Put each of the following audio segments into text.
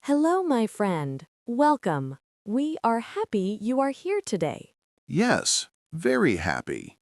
Hello, my friend. Welcome. We are happy you are here today. Yes, very happy.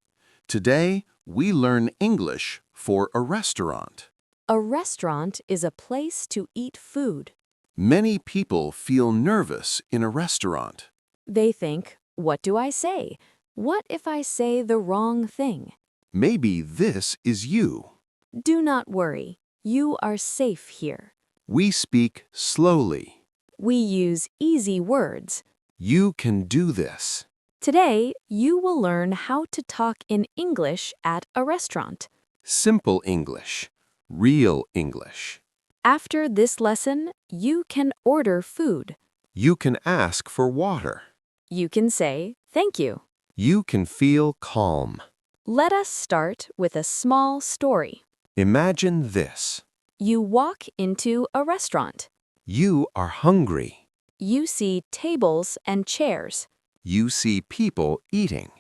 Today, we learn English for a restaurant. A restaurant is a place to eat food. Many people feel nervous in a restaurant. They think, what do I say? What if I say the wrong thing? Maybe this is you. Do not worry. You are safe here. We speak slowly. We use easy words. You can do this. Today, you will learn how to talk in English at a restaurant. Simple English. Real English. After this lesson, you can order food. You can ask for water. You can say, thank you. You can feel calm. Let us start with a small story. Imagine this. You walk into a restaurant. You are hungry. You see tables and chairs. You see people eating.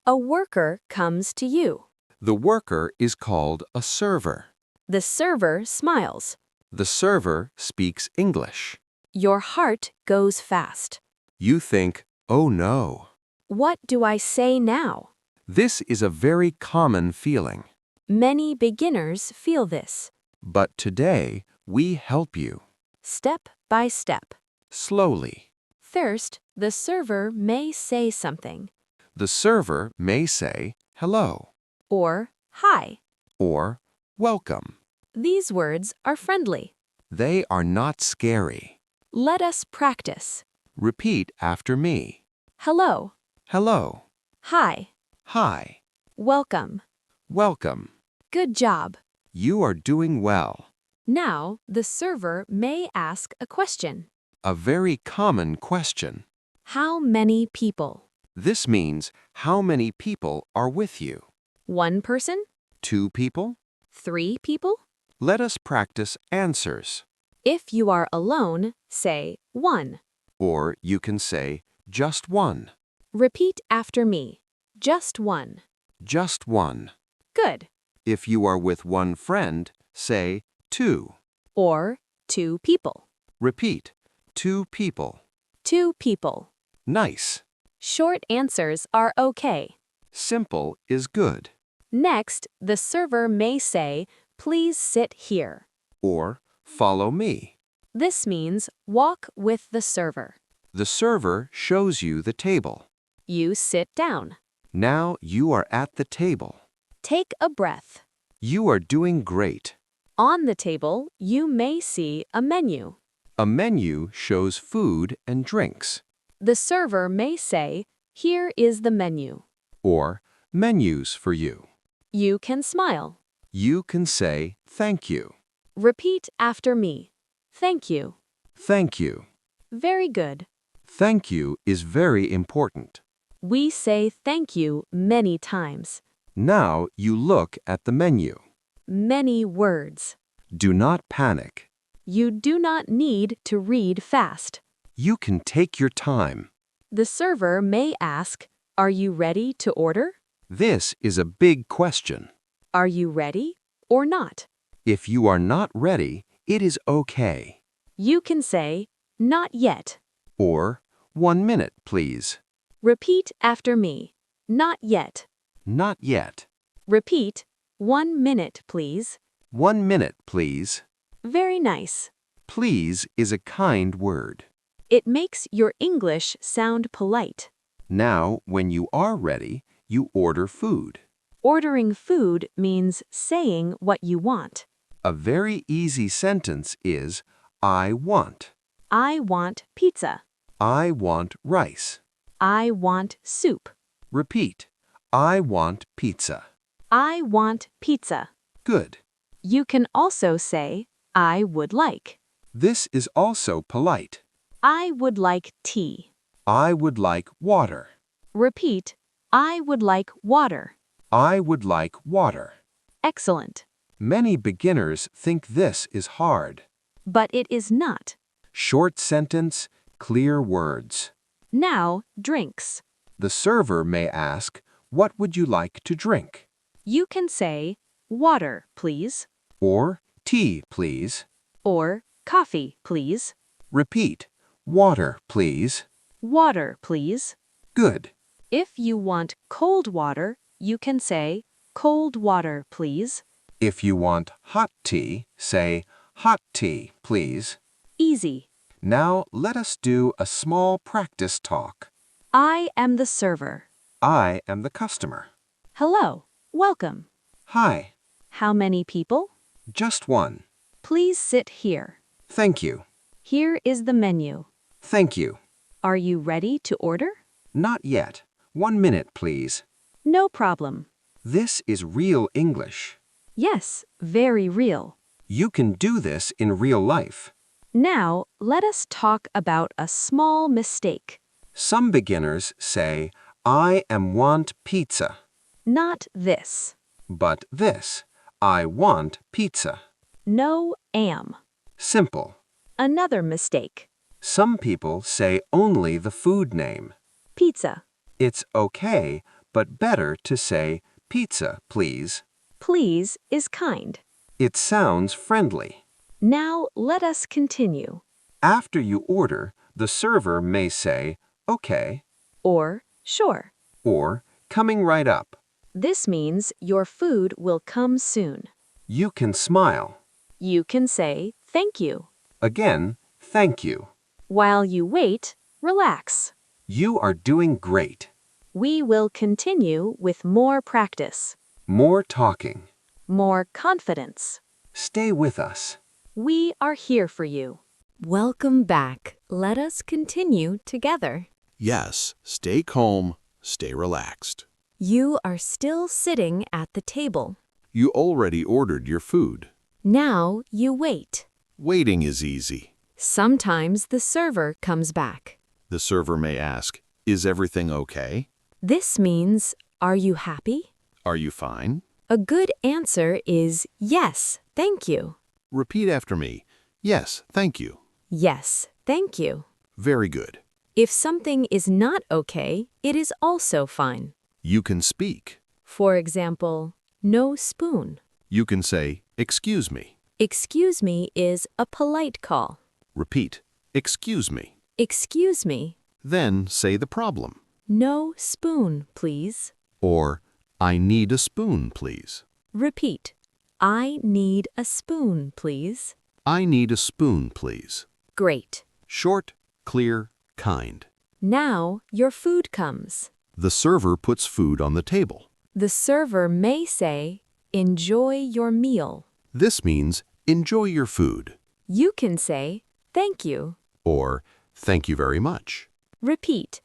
A worker comes to you. The worker is called a server. The server smiles. The server speaks English. Your heart goes fast. You think, oh no. What do I say now? This is a very common feeling. Many beginners feel this. But today, we help you. Step by step. Slowly. First, the server may say something. The server may say, hello, Or, hi. or welcome. These words are friendly. They are not scary. Let us practice. Repeat after me. Hello. Hello. Hi. Hi. Welcome. Welcome. Good job. You are doing well. Now, the server may ask a question. A very common question. How many people? This means how many people are with you? 1 person? 2 people? 3 people? Let us practice answers. If you are alone, say 1. Or you can say just one. Repeat after me. Just 1. Just one. Good. If you are with one friend, say 2. Or 2 people. Repeat. 2 people. 2 people. Nice. Short answers are okay. Simple is good. Next, the server may say, please sit here. Or follow me. This means walk with the server. The server shows you the table. You sit down. Now you are at the table. Take a breath. You are doing great. On the table, you may see a menu. A menu shows food and drinks. The server may say, here is the menu. Or menus for you. You can smile. You can say thank you. Repeat after me. Thank you. Thank you. Very good. Thank you is very important. We say thank you many times. Now you look at the menu. Many words. Do not panic. You do not need to read fast. You can take your time. The server may ask, are you ready to order? This is a big question. Are you ready or not? If you are not ready, it is okay. You can say, not yet. Or 1 minute, please. Repeat after me. Not yet. Not yet. Repeat, 1 minute, please. 1 minute, please. Very nice. Please is a kind word. It makes your English sound polite. Now, when you are ready, you order food. Ordering food means saying what you want. A very easy sentence is, I want. I want pizza. I want rice. I want soup. Repeat. I want pizza. I want pizza. Good. You can also say, I would like. This is also polite. I would like tea. I would like water. Repeat, I would like water. I would like water. Excellent. Many beginners think this is hard. But it is not. Short sentence, clear words. Now, drinks. The server may ask, what would you like to drink? You can say, water, please. Or tea, please. Or coffee, please. Repeat. Water, please. Water, please. Good. If you want cold water, you can say, cold water, please. If you want hot tea, say, hot tea, please. Easy. Now let us do a small practice talk. I am the server. I am the customer. Hello. Welcome. Hi. How many people? Just one. Please sit here. Thank you. Here is the menu. Thank you. Are you ready to order? Not yet. 1 minute, please. No problem. This is real English. Yes, very real. You can do this in real life. Now, let us talk about a small mistake. Some beginners say, I want pizza. Not this. But this, I want pizza. No am. Simple. Another mistake. Some people say only the food name. Pizza. It's okay, but better to say pizza, please. Please is kind. It sounds friendly. Now let us continue. After you order, the server may say, okay, Or, sure. or coming right up. This means your food will come soon. You can smile. You can say, thank you. Again, thank you. While you wait, relax. You are doing great. We will continue with more practice, More talking. more confidence. Stay with us. We are here for you. Welcome back. Let us continue together. Yes, stay calm, stay relaxed. You are still sitting at the table. You already ordered your food. Now you wait. Waiting is easy. Sometimes the server comes back. The server may ask, is everything okay? This means, are you happy? Are you fine? A good answer is yes, thank you. Repeat after me. Yes, thank you. Yes, thank you. Very good. If something is not okay, it is also fine. You can speak. For example, no spoon. You can say, excuse me. Excuse me is a polite call. Repeat, excuse me. Excuse me. Then say the problem. No spoon, please. Or, I need a spoon, please. Repeat. I need a spoon, please. I need a spoon, please. Great. Short, clear, kind. Now your food comes. The server puts food on the table. The server may say, enjoy your meal. This means enjoy your food. You can say, thank you. Or, thank you very much. Repeat.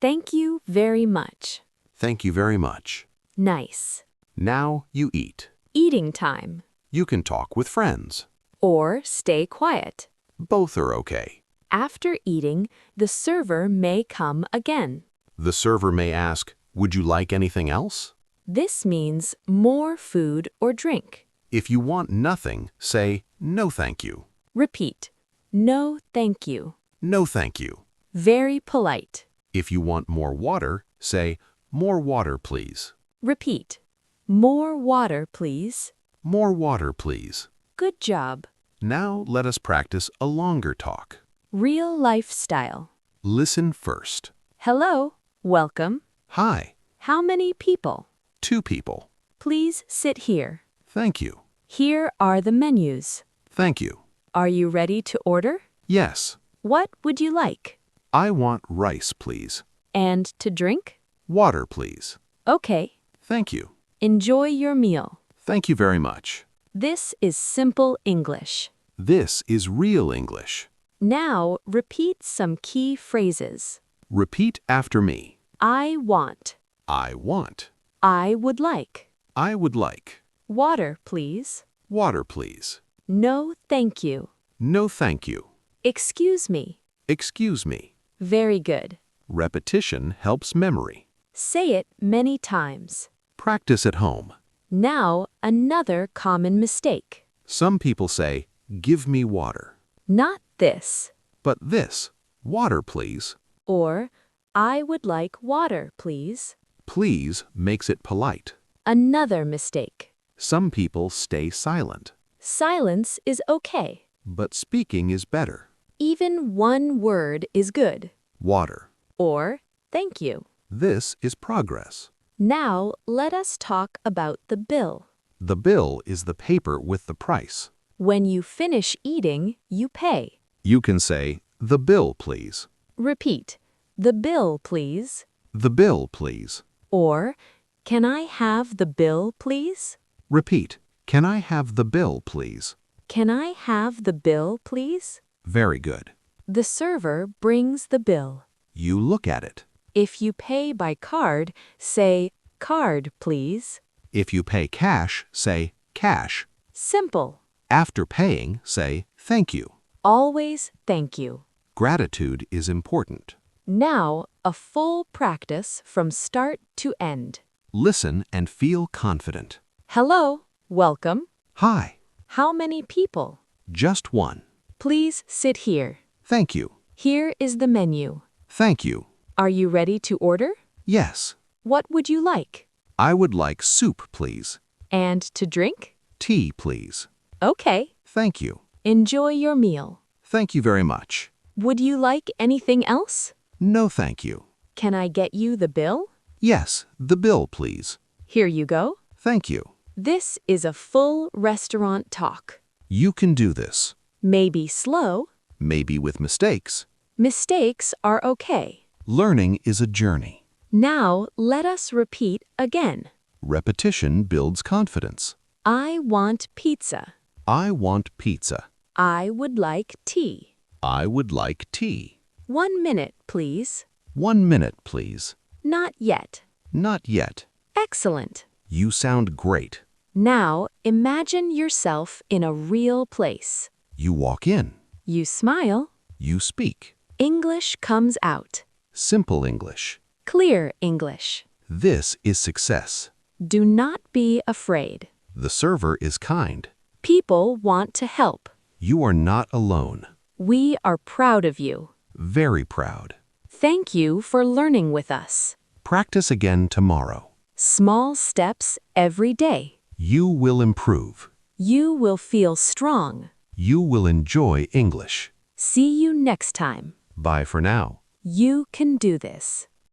Thank you very much. Thank you very much. Nice. Now you eat. Eating time. You can talk with friends. Or stay quiet. Both are okay. After eating, the server may come again. The server may ask, would you like anything else? This means more food or drink. If you want nothing, say, no thank you. Repeat. No, thank you. No thank you. Very polite. If you want more water, say, more water, please. Repeat. More water, please. More water, please. Good job. Now let us practice a longer talk. Real life style. Listen first. Hello. Welcome. Hi. How many people? 2 people. Please sit here. Thank you. Here are the menus. Thank you. Are you ready to order? Yes. What would you like? I want rice, please. And to drink? Water, please. Okay. Thank you. Enjoy your meal. Thank you very much. This is simple English. This is real English. Now repeat some key phrases. Repeat after me. I want. I want. I would like. I would like. Water, please. Water, please. No, thank you. No, thank you. Excuse me. Excuse me. Very good. Repetition helps memory. Say it many times. Practice at home. Now, another common mistake. Some people say, give me water. Not this. But this, water, please. Or, I would like water, please. Please makes it polite. Another mistake. Some people stay silent. Silence is okay. But speaking is better. Even one word is good. Water. Or, thank you. This is progress. Now, let us talk about the bill. The bill is the paper with the price. When you finish eating, you pay. You can say, "The bill, please." Repeat, the bill, please. The bill, please. Or, can I have the bill, please? Repeat, "Can I have the bill, please?" Can I have the bill, please? Very good. The server brings the bill. You look at it. If you pay by card, say, card, please. If you pay cash, say, "Cash." Simple. After paying, say, "Thank you." Always thank you. Gratitude is important. Now, a full practice from start to end. Listen and feel confident. Hello, welcome. Hi. How many people? Just one. Please sit here. Thank you. Here is the menu. Thank you. Are you ready to order? Yes. What would you like? I would like soup, please. And to drink? Tea, please. Okay. Thank you. Enjoy your meal. Thank you very much. Would you like anything else? No, thank you. Can I get you the bill? Yes, the bill, please. Here you go. Thank you. This is a full restaurant talk. You can do this. Maybe slow. Maybe with mistakes. Mistakes are okay. Learning is a journey. Now let us repeat again. Repetition builds confidence. I want pizza. I want pizza. I would like tea. I would like tea. 1 minute, please. 1 minute, please. Not yet. Not yet. Excellent. You sound great. Now imagine yourself in a real place. You walk in. You smile. You speak. English comes out. Simple English. Clear English. This is success. Do not be afraid. The server is kind. People want to help. You are not alone. We are proud of you. Very proud. Thank you for learning with us. Practice again tomorrow. Small steps every day. You will improve. You will feel strong. You will enjoy English. See you next time. Bye for now. You can do this.